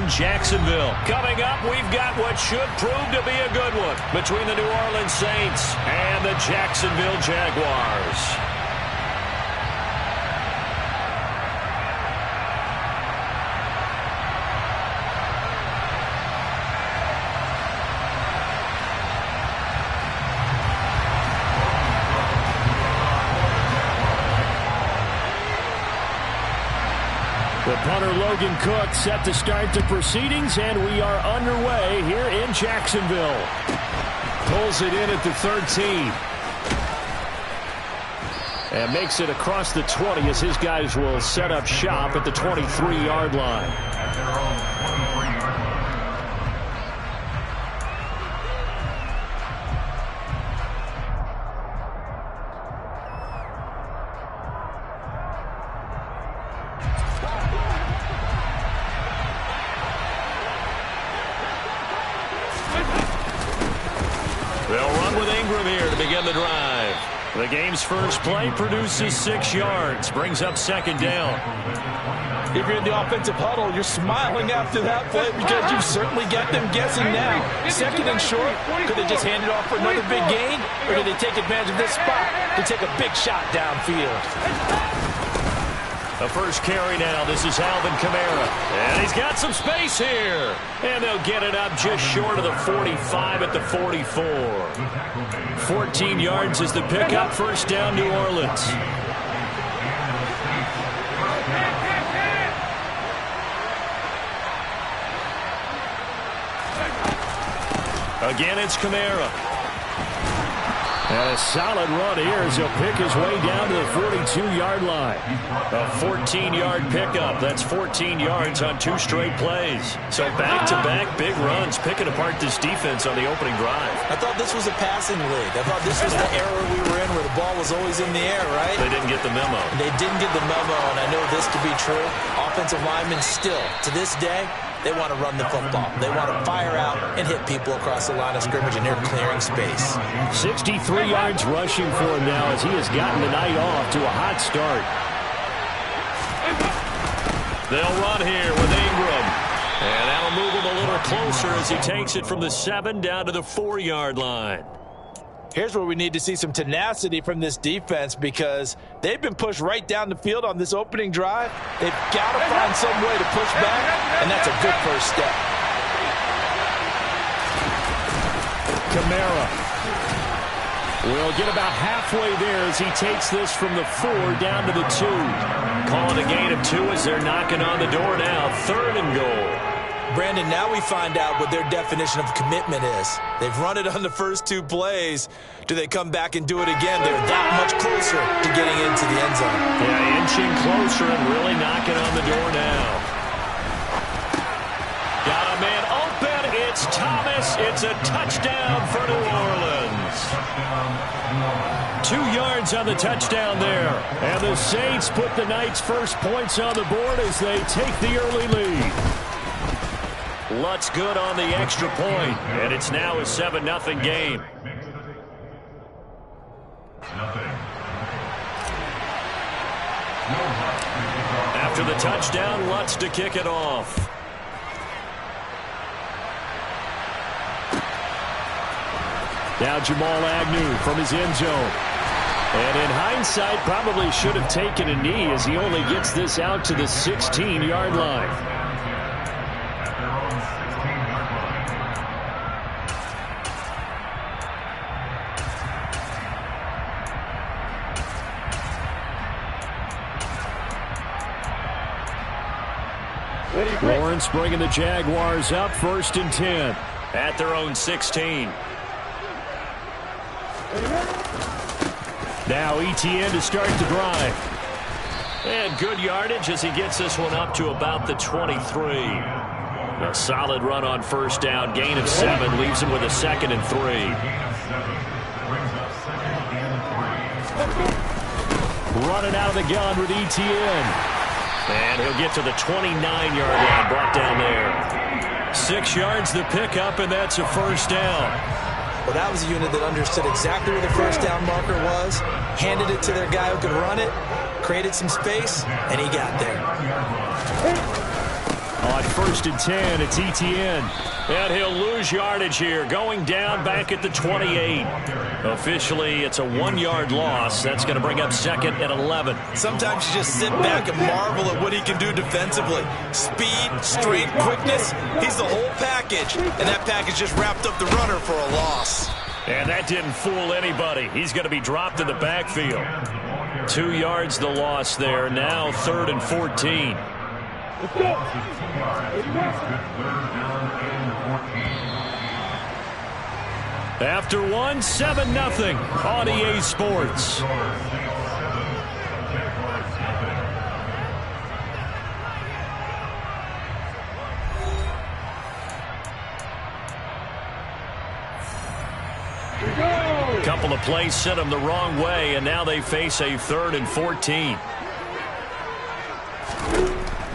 in Jacksonville. Coming up, we've got what should prove to be a good one between the New Orleans Saints and the Jacksonville Jaguars. The punter Logan Cook set to start the proceedings, and we are underway here in Jacksonville. Pulls it in at the 13. And makes it across the 20 as his guys will set up shop at the 23-yard line. The game's first play produces 6 yards, brings up second down. If you're in the offensive huddle, you're smiling after that play because you've certainly got them guessing now. Second and short, could they just hand it off for another big gain, or did they take advantage of this spot to take a big shot downfield? The first carry now. This is Alvin Kamara. And he's got some space here. And they'll get it up just short of the 45 at the 44. 14 yards is the pickup. First down, New Orleans. Again, it's Kamara. And a solid run here as he'll pick his way down to the 42-yard line. A 14-yard pickup. That's 14 yards on 2 straight plays. So back-to-back big runs, picking apart this defense on the opening drive. I thought this was a passing league. I thought this was the era we were in where the ball was always in the air, right? They didn't get the memo. They didn't get the memo, and I know this to be true. Offensive linemen still, to this day, they want to run the football. They want to fire out and hit people across the line of scrimmage, and they're clearing space. 63 yards rushing for him now as he has gotten the night off to a hot start. They'll run here with Ingram. And that'll move him a little closer as he takes it from the 7 down to the 4-yard line. Here's where we need to see some tenacity from this defense because they've been pushed right down the field on this opening drive. They've got to find some way to push back, and that's a good first step. Kamara will get about halfway there as he takes this from the 4 down to the 2. Calling a gain of 2 as they're knocking on the door now. 3rd and goal. Brandon, now we find out what their definition of commitment is. They've run it on the first 2 plays. Do they come back and do it again? They're that much closer to getting into the end zone. Yeah, inching closer and really knocking on the door now. Got a man open. It's Thomas. It's a touchdown for New Orleans. 2 yards on the touchdown there. And the Saints put the Knights' first points on the board as they take the early lead. Lutz good on the extra point, and it's now a 7-0 game. After the touchdown, Lutz to kick it off. Now Jamal Agnew from his end zone. And in hindsight, probably should have taken a knee as he only gets this out to the 16-yard line. Lawrence bringing the Jaguars up 1st and 10 at their own 16. Now Etienne to start the drive. And good yardage as he gets this one up to about the 23. A solid run on first down. Gain of 7 leaves him with a 2nd and 3. Running out of the gun with Etienne. And he'll get to the 29-yard line, brought down there. 6 yards the pickup, and that's a first down. Well, that was a unit that understood exactly where the first down marker was, handed it to their guy who could run it, created some space, and he got there. On 1st and 10, it's Etienne. And he'll lose yardage here, going down back at the 28. Officially, it's a 1-yard loss. That's going to bring up 2nd and 11. Sometimes you just sit back and marvel at what he can do defensively. Speed, strength, quickness, he's the whole package. And that package just wrapped up the runner for a loss. And that didn't fool anybody. He's going to be dropped in the backfield. 2 yards the loss there. Now 3rd and 14. After 1, 7-0 on EA Sports. A couple of plays sent them the wrong way, and now they face a 3rd and 14.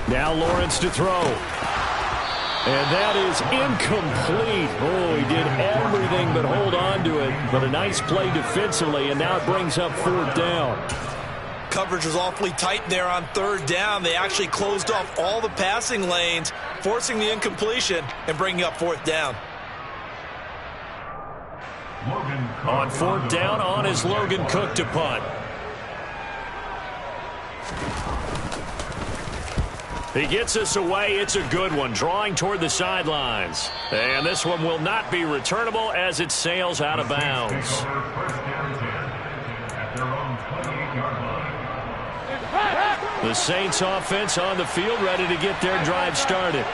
Now Lawrence to throw. And that is incomplete. Oh, he did everything but hold on to it. But a nice play defensively, and now it brings up 4th down. Coverage was awfully tight there on 3rd down. They actually closed off all the passing lanes, forcing the incompletion and bringing up 4th down. On 4th down, on is Logan Cook to punt. He gets us away. It's a good one, drawing toward the sidelines. And this one will not be returnable as it sails out of bounds. The Saints offense on the field, ready to get their drive started.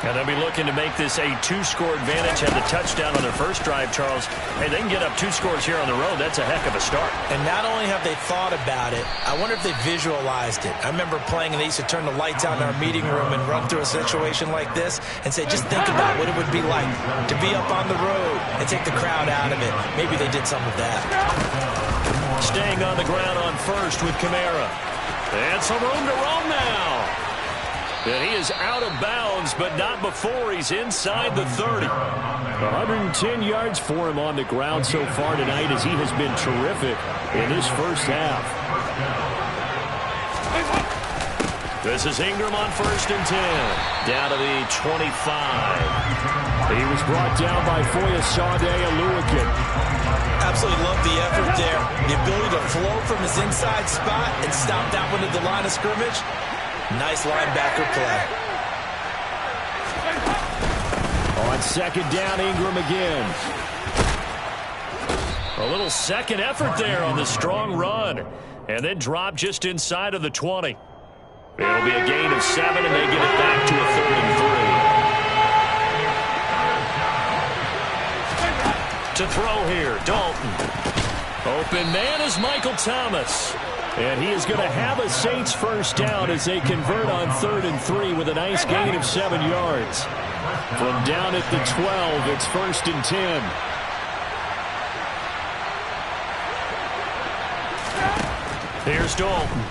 And they'll be looking to make this a 2-score advantage. Had the touchdown on their first drive, Charles. Hey, they can get up 2 scores here on the road. That's a heck of a start. And not only have they thought about it, I wonder if they visualized it. I remember playing, and they used to turn the lights out in our meeting room and run through a situation like this and say, just think about what it would be like to be up on the road and take the crowd out of it. Maybe they did some of that. Staying on the ground on 1st with Kamara. And some room to roam now. And he is out of bounds, but not before he's inside the 30. 110 yards for him on the ground so far tonight, as he has been terrific in this first half. This is Ingram on 1st and 10. Down to the 25. He was brought down by Foyesade Oluwakin. Absolutely love the effort there. The ability to flow from his inside spot and stop that one at the line of scrimmage. Nice linebacker play. On 2nd down, Ingram again. A little second effort there on the strong run. And then drop just inside of the 20. It'll be a gain of 7, and they get it back to a 3rd and 3. To throw here, Dalton. Open man is Michael Thomas. And he is going to have a Saints first down as they convert on 3rd and 3 with a nice gain of 7 yards. From down at the 12, it's 1st and 10. Here's Dalton.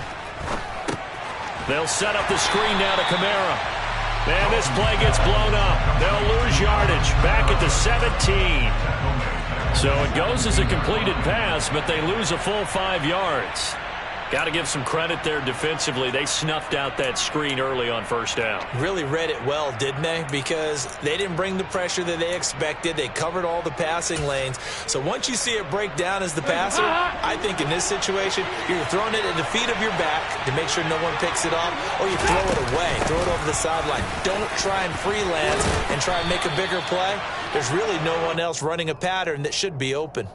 They'll set up the screen now to Kamara. And this play gets blown up. They'll lose yardage back at the 17. So it goes as a completed pass, but they lose a full 5 yards. Got to give some credit there defensively. They snuffed out that screen early on 1st down. Really read it well, didn't they? Because they didn't bring the pressure that they expected. They covered all the passing lanes. So once you see it break down as the passer, I think in this situation, you're throwing it at the feet of your back to make sure no one picks it off, or you throw it away, throw it over the sideline. Don't try and freelance and try and make a bigger play. There's really no one else running a pattern that should be open.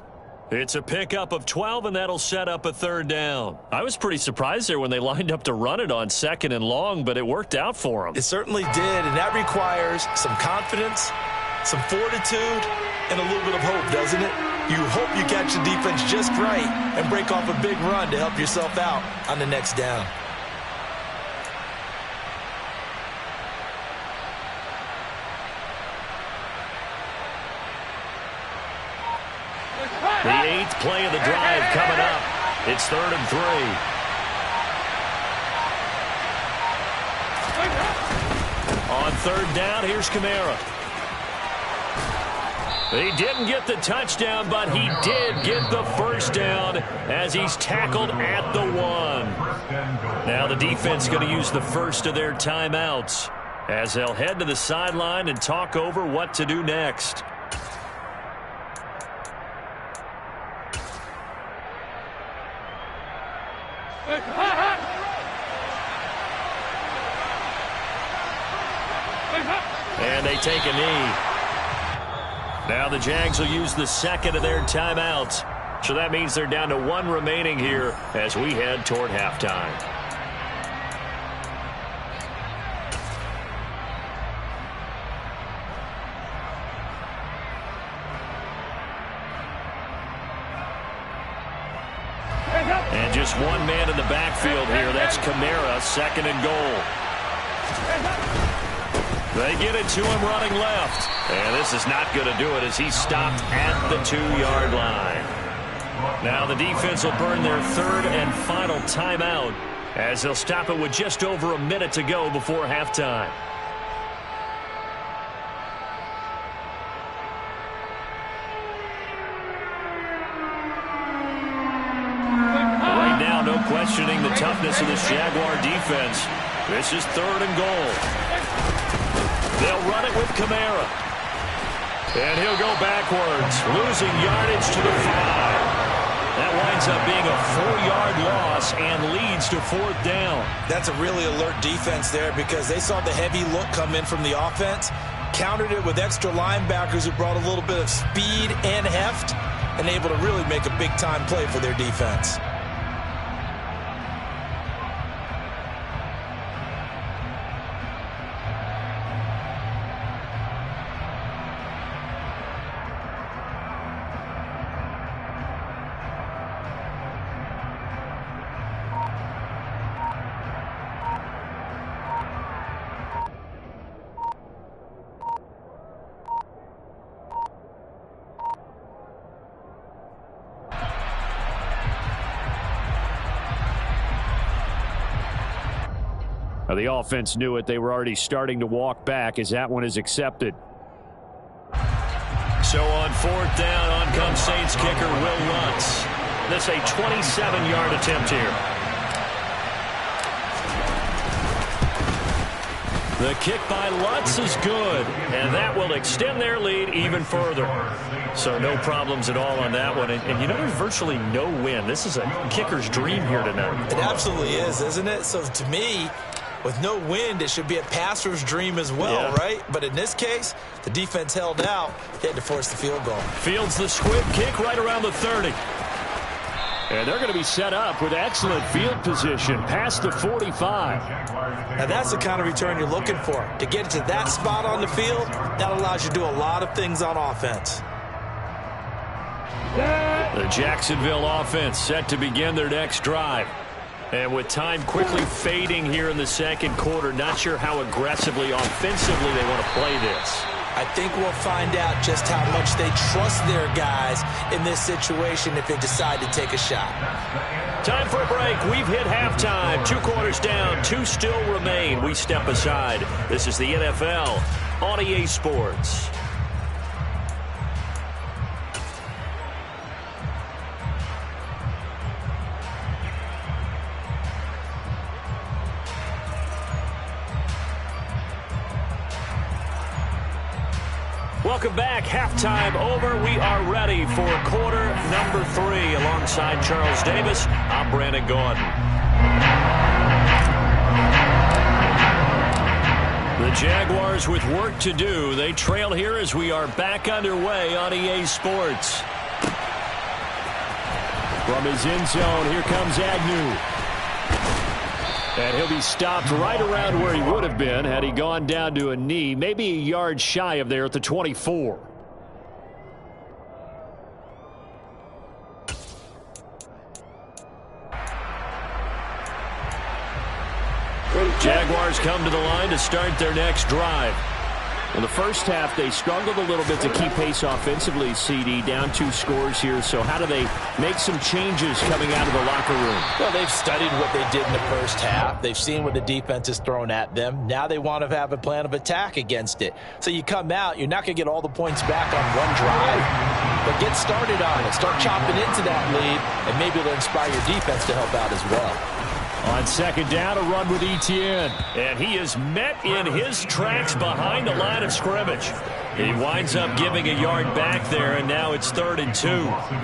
It's a pickup of 12, and that'll set up a 3rd down. I was pretty surprised there when they lined up to run it on 2nd and long, but it worked out for them. It certainly did, and that requires some confidence, some fortitude, and a little bit of hope, doesn't it? You hope you catch the defense just right and break off a big run to help yourself out on the next down. The 8th play of the drive coming up. It's 3rd and 3. On 3rd down, here's Kamara. He didn't get the touchdown, but he did get the first down as he's tackled at the 1. Now the defense going to use the first of their timeouts. as they'll head to the sideline and talk over what to do next. And they take a knee. Now the Jags will use the second of their timeouts. So that means they're down to one remaining here as we head toward halftime. And just one man in the backfield here. That's Kamara, second and goal. They get it to him running left. And this is not going to do it as he's stopped at the 2-yard line. Now the defense will burn their third and final timeout as they'll stop it with just over a minute to go before halftime. Right now, no questioning the toughness of this Jaguar defense. This is third and goal. They'll run it with Kamara. And he'll go backwards, losing yardage to the 5. That winds up being a 4-yard loss and leads to fourth down. That's a really alert defense there because they saw the heavy look come in from the offense, countered it with extra linebackers who brought a little bit of speed and heft, and able to really make a big-time play for their defense. The offense knew it. They were already starting to walk back as that one is accepted. So on fourth down, on comes Saints kicker Will Lutz. This a 27-yard attempt here. The kick by Lutz is good, and that will extend their lead even further. So no problems at all on that one. And you know, there's virtually no win. This is a kicker's dream here tonight. It absolutely is, isn't it? So to me, with no wind, it should be a passer's dream as well, right? But in this case, the defense held out. They had to force the field goal. Fields the squib kick right around the 30. And they're going to be set up with excellent field position past the 45. Now that's the kind of return you're looking for. To get to that spot on the field, that allows you to do a lot of things on offense. The Jacksonville offense set to begin their next drive. And with time quickly fading here in the second quarter, not sure how aggressively, offensively they want to play this. I think we'll find out just how much they trust their guys in this situation if they decide to take a shot. Time for a break. We've hit halftime. 2 quarters down, 2 still remain. We step aside. This is the NFL on EA Sports. Welcome back. Halftime over. We are ready for quarter number 3. Alongside Charles Davis, I'm Brandon Gordon. The Jaguars with work to do. They trail here as we are back underway on EA Sports. From his end zone, here comes Agnew. And he'll be stopped right around where he would have been had he gone down to a knee, maybe a yard shy of there at the 24. Jaguars come to the line to start their next drive. In the first half, they struggled a little bit to keep pace offensively, CD, down 2 scores here. So how do they make some changes coming out of the locker room? Well, they've studied what they did in the first half. They've seen what the defense has thrown at them. Now they want to have a plan of attack against it. So you come out, you're not going to get all the points back on one drive, but get started on it. Start chopping into that lead, and maybe it'll inspire your defense to help out as well. On second down, a run with Etienne. And he is met in his tracks behind the line of scrimmage. He winds up giving a yard back there, and now it's 3rd and 2.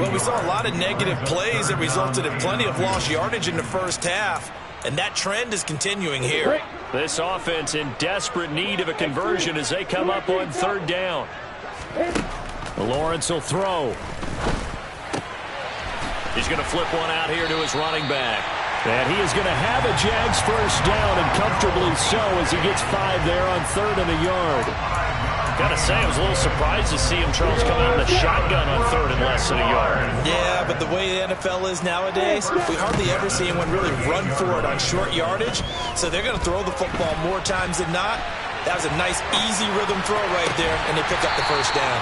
Well, we saw a lot of negative plays that resulted in plenty of lost yardage in the first half, and that trend is continuing here. This offense in desperate need of a conversion as they come up on 3rd down. Lawrence will throw. He's going to flip one out here to his running back. And he is going to have a Jags first down, and comfortably so, as he gets 5 there on 3rd and a yard. Gotta say, I was a little surprised to see him, Charles, come out in the shotgun on 3rd and less than a yard. Yeah, but the way the NFL is nowadays, we hardly ever see anyone really run for it on short yardage. So they're going to throw the football more times than not. That was a nice, easy rhythm throw right there, and they pick up the first down.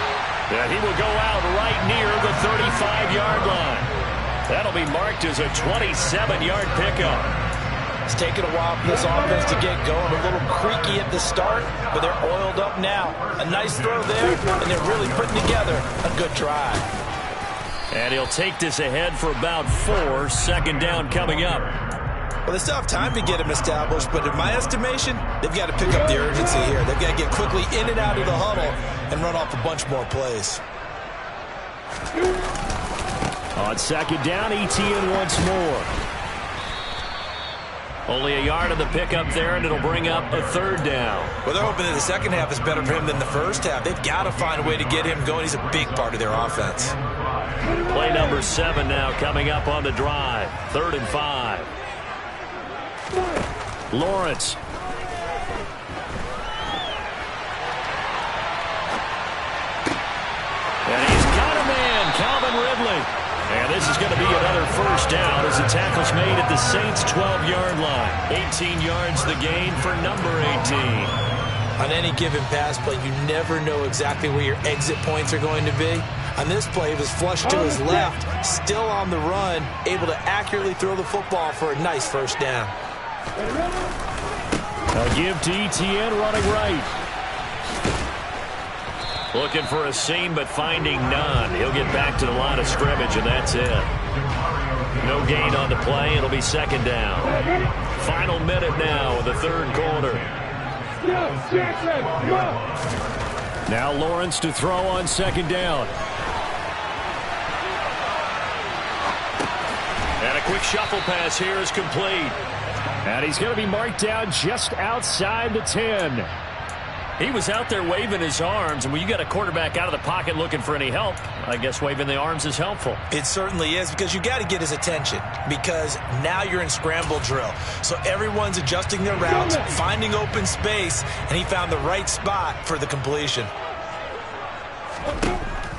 Yeah, he will go out right near the 35-yard line. That'll be marked as a 27-yard pickup. It's taken a while for this offense to get going. A little creaky at the start, but they're oiled up now. A nice throw there, and they're really putting together a good drive. And he'll take this ahead for about 4. Second down coming up. Well, they still have time to get him established, but in my estimation, they've got to pick up the urgency here. They've got to get quickly in and out of the huddle and run off a bunch more plays. On second down, Etienne once more. Only a yard of the pickup there, and it'll bring up a 3rd down. Well, they're hoping that the second half is better for him than the first half. They've got to find a way to get him going. He's a big part of their offense. Play number 7 now coming up on the drive. 3rd and 5. Lawrence. And he's got a man, Calvin Ridley. And this is going to be another first down as the tackle's made at the Saints' 12-yard line. 18 yards the gain for number 18. On any given pass play, you never know exactly where your exit points are going to be. On this play, he was flushed to his left, still on the run, able to accurately throw the football for a nice first down. A give to Etienne running right. Looking for a seam, but finding none. He'll get back to the line of scrimmage, and that's it. No gain on the play. It'll be second down. Final minute now of the 3rd quarter. Now Lawrence to throw on second down. And a quick shuffle pass here is complete. And he's going to be marked down just outside the 10. He was out there waving his arms, and when you got a quarterback out of the pocket looking for any help, I guess waving the arms is helpful. It certainly is, because you got to get his attention, because now you're in scramble drill. So everyone's adjusting their routes, finding open space, and he found the right spot for the completion.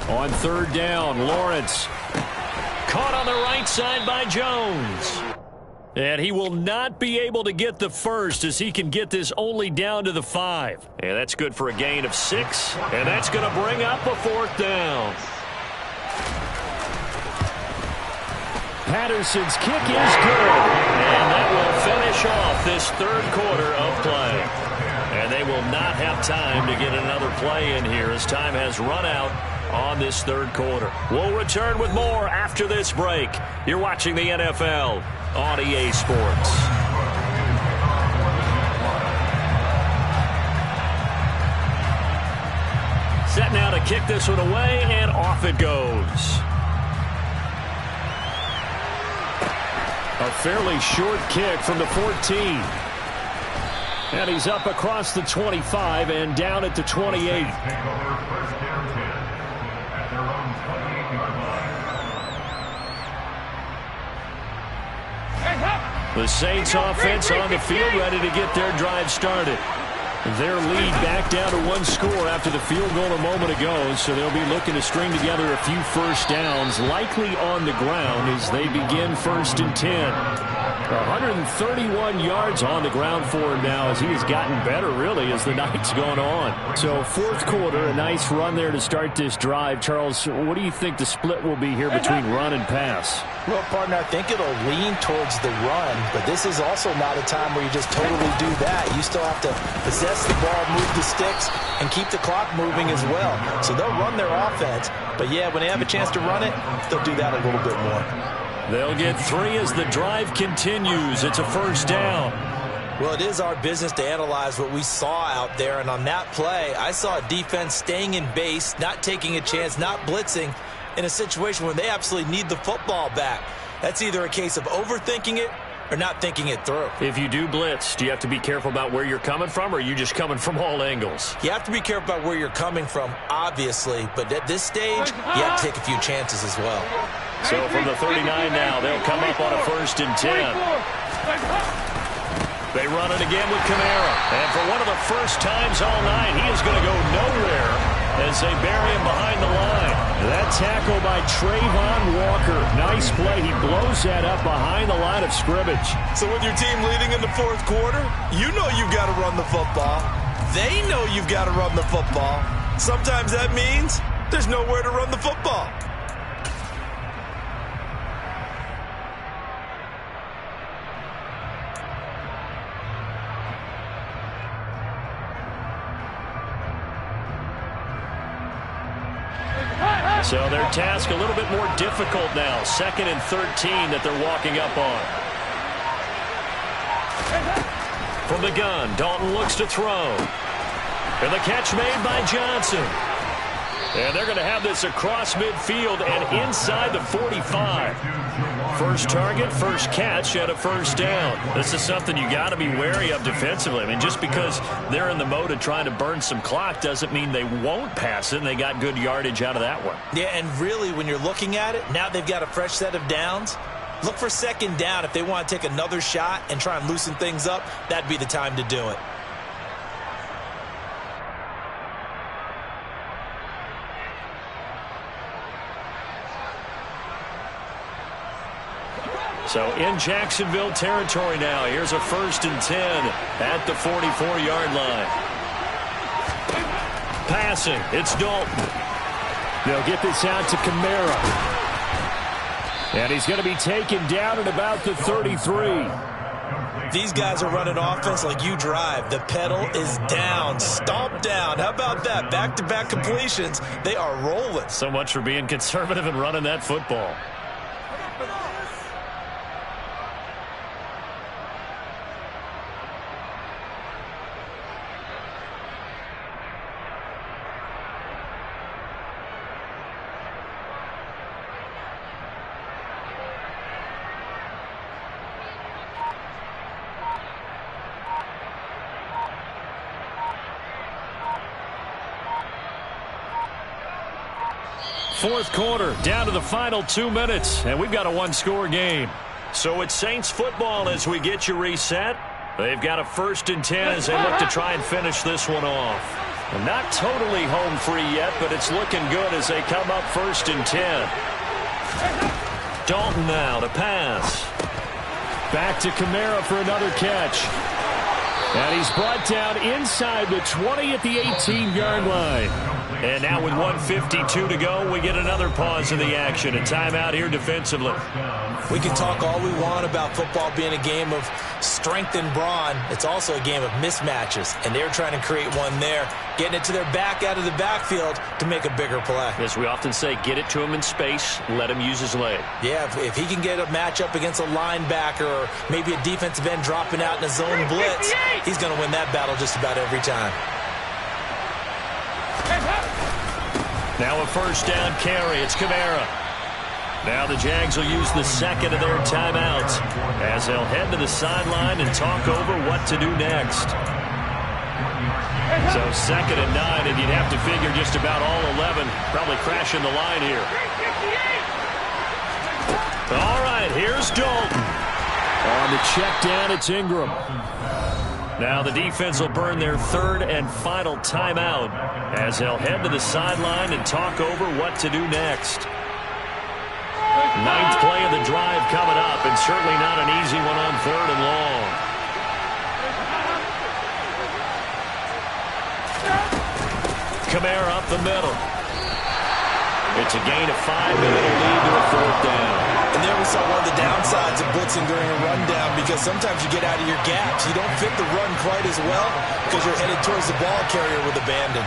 On 3rd down, Lawrence. Caught on the right side by Jones. And he will not be able to get the first, as he can get this only down to the 5. And that's good for a gain of 6. And that's going to bring up a 4th down. Patterson's kick is good. And that will finish off this 3rd quarter of play. And they will not have time to get another play in here, as time has run out on this 3rd quarter. We'll return with more after this break. You're watching the NFL on EA Sports. Set now to kick this one away, and off it goes. A fairly short kick from the 14. And he's up across the 25 and down at the 28. The Saints offense on the field, ready to get their drive started. Their lead back down to 1 score after the field goal a moment ago, so they'll be looking to string together a few first downs, likely on the ground as they begin 1st and 10. 131 yards on the ground for him now, as he has gotten better, really, as the night's gone on. So 4th quarter, a nice run there to start this drive. Charles, what do you think the split will be here between run and pass? Well, partner, I think it'll lean towards the run, but this is also not a time where you just totally do that. You still have to possess the ball, move the sticks, and keep the clock moving as well. So they'll run their offense, but yeah, when they have a chance to run it, they'll do that a little bit more. They'll get 3 as the drive continues. It's a first down. Well, it is our business to analyze what we saw out there, and on that play, I saw a defense staying in base, not taking a chance, not blitzing in a situation where they absolutely need the football back. That's either a case of overthinking it or not thinking it through. If you do blitz, do you have to be careful about where you're coming from, or are you just coming from all angles? You have to be careful about where you're coming from, obviously, but at this stage, you have to take a few chances as well. So from the 39 now, they'll come up on a 1st and 10. They run it again with Kamara. And for one of the first times all night, he is going to go nowhere as they bury him behind the line. That tackle by Trayvon Walker. Nice play. He blows that up behind the line of scrimmage. So with your team leading in the 4th quarter, you know you've got to run the football. They know you've got to run the football. Sometimes that means there's nowhere to run the football. So their task a little bit more difficult now. 2nd and 13 that they're walking up on. From the gun, Dalton looks to throw. And the catch made by Johnson. And they're going to have this across midfield and inside the 45. First target, first catch at a first down. This is something you got to be wary of defensively. I mean, just because they're in the mode of trying to burn some clock doesn't mean they won't pass it, and they got good yardage out of that one. Yeah, and really, when you're looking at it, now they've got a fresh set of downs. Look for 2nd down. If they want to take another shot and try and loosen things up, that'd be the time to do it. So in Jacksonville territory now. Here's a 1st and 10 at the 44-yard line. Passing. It's Dalton. They'll get this out to Kamara. And he's going to be taken down at about the 33. These guys are running offense like you drive. The pedal is down. Stomp down. How about that? Back-to-back completions. They are rolling. So much for being conservative and running that football. Fourth quarter, down to the final 2 minutes, and we've got a 1-score game. So it's Saints football as we get you reset. They've got a 1st and 10 as they look to try and finish this one off. And not totally home free yet, but it's looking good as they come up 1st and 10. Dalton now to pass. Back to Kamara for another catch. And he's brought down inside the 20 at the 18-yard line. And now with 1:52 to go, we get another pause in the action. A timeout here defensively. We can talk all we want about football being a game of strength and brawn. It's also a game of mismatches, and they're trying to create one there, getting it to their back out of the backfield to make a bigger play. As we often say, get it to him in space, let him use his leg. Yeah, if he can get a matchup against a linebacker or maybe a defensive end dropping out in a zone blitz, he's going to win that battle just about every time. Now a first down carry. It's Kamara. Now the Jags will use the 2nd of their timeouts as they'll head to the sideline and talk over what to do next. So 2nd and 9, and you'd have to figure just about all 11 probably crashing the line here. All right, here's Dalton. On the check down, it's Ingram. Now the defense will burn their 3rd and final timeout as they'll head to the sideline and talk over what to do next. 9th play of the drive coming up, and certainly not an easy one on 3rd and long. Kamara up the middle. It's a gain of 5, and it'll lead to a 4th down. And there we saw one of the downsides of blitzing during a rundown, because sometimes you get out of your gaps. You don't fit the run quite as well because you're headed towards the ball carrier with abandon.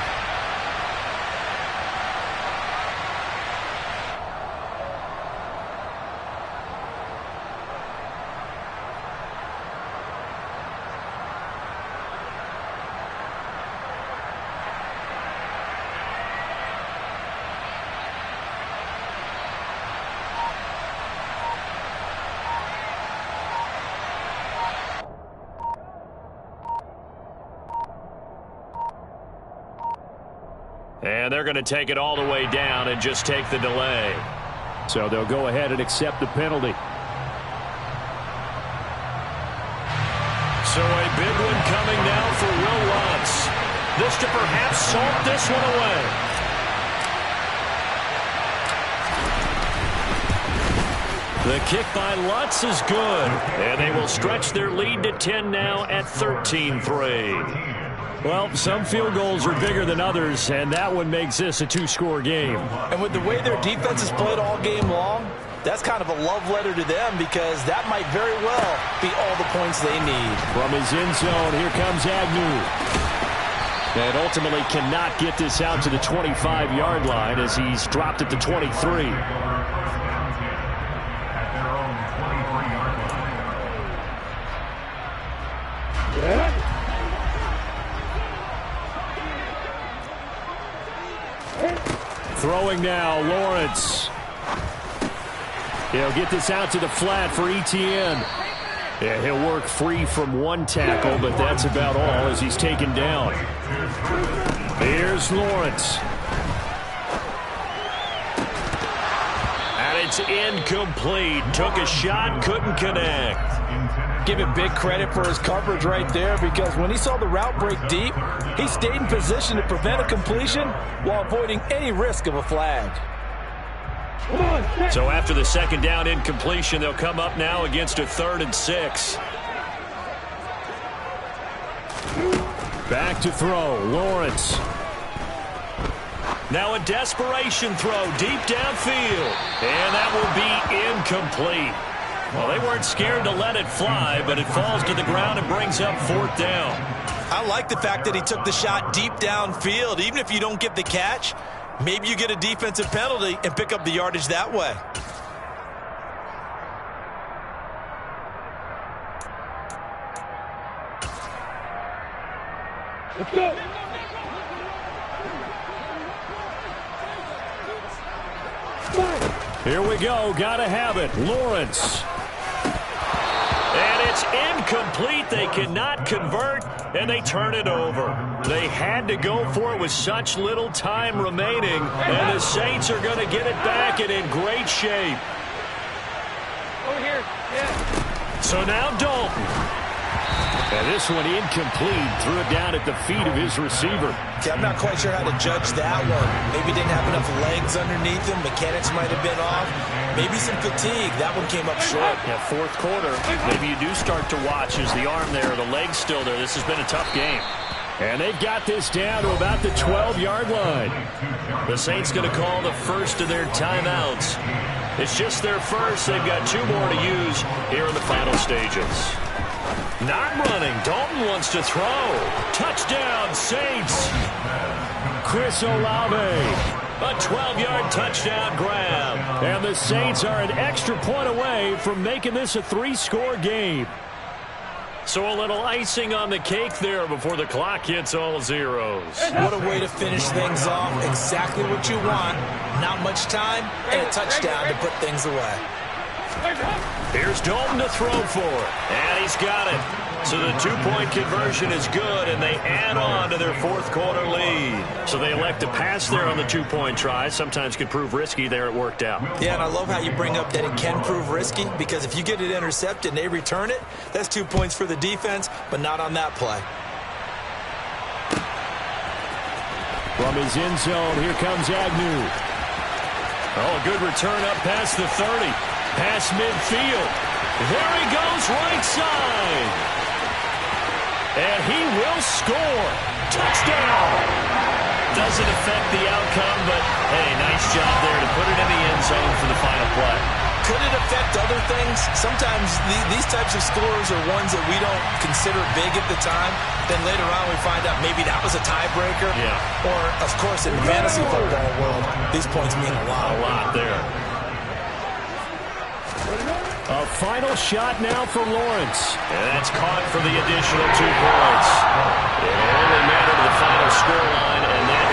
And they're going to take it all the way down and just take the delay. So they'll go ahead and accept the penalty. So a big one coming now for Will Lutz. This to perhaps salt this one away. The kick by Lutz is good. And they will stretch their lead to 10 now at 13-3. Well, some field goals are bigger than others, and that one makes this a two-score game. And with the way their defense has played all game long, that's kind of a love letter to them because that might very well be all the points they need. From his end zone, here comes Agnew. And ultimately cannot get this out to the 25-yard line as he's dropped at the 23. Throwing now, Lawrence. He'll get this out to the flat for Etienne. Yeah, he'll work free from one tackle, but that's about all as he's taken down. Here's Lawrence. And it's incomplete. Took a shot, couldn't connect. Give him big credit for his coverage right there because when he saw the route break deep, he stayed in position to prevent a completion while avoiding any risk of a flag. So after the second down incompletion, they'll come up now against a 3rd and 6. Back to throw, Lawrence. Now a desperation throw deep downfield. And that will be incomplete. Well, they weren't scared to let it fly, but it falls to the ground and brings up 4th down. I like the fact that he took the shot deep downfield. Even if you don't get the catch, maybe you get a defensive penalty and pick up the yardage that way. Let's go. Here we go. Gotta have it. Lawrence. And it's incomplete. They cannot convert, and they turn it over. They had to go for it with such little time remaining, and the Saints are going to get it back and in great shape. Over here. Yeah. So now Dalton. And this one incomplete. Threw it down at the feet of his receiver. Yeah, I'm not quite sure how to judge that one. Maybe didn't have enough legs underneath him. Mechanics might have been off. Maybe some fatigue. That one came up short. Yeah, 4th quarter. Maybe you do start to watch. Is the arm there, the leg's still there? This has been a tough game. And they've got this down to about the 12-yard line. The Saints going to call the first of their timeouts. It's just their first. They've got 2 more to use here in the final stages. Not running. Dalton wants to throw. Touchdown, Saints. Chris Olave. A 12-yard touchdown grab. And the Saints are an extra point away from making this a 3-score game. So a little icing on the cake there before the clock hits all zeros. What a way to finish things off. Exactly what you want. Not much time and a touchdown to put things away. Here's Dalton to throw for, and he's got it. So the 2-point conversion is good, and they add on to their 4th quarter lead. So they elect to pass there on the 2-point try. Sometimes can prove risky. There it worked out. Yeah, and I love how you bring up that it can prove risky because if you get it intercepted and they return it, that's 2 points for the defense, but not on that play. From his end zone, here comes Agnew. Oh, a good return up past the 30. Past midfield. There he goes, right side. And he will score. Touchdown. Doesn't affect the outcome, but, hey, nice job there to put it in the end zone for the final play. Could it affect other things? Sometimes these types of scores are ones that we don't consider big at the time. Then later on we find out maybe that was a tiebreaker. Yeah. Or, of course, in the fantasy football world, these points mean a lot. A lot there. A final shot now for Lawrence. And that's caught for the additional 2 points. It only mattered to the final scoreline, and that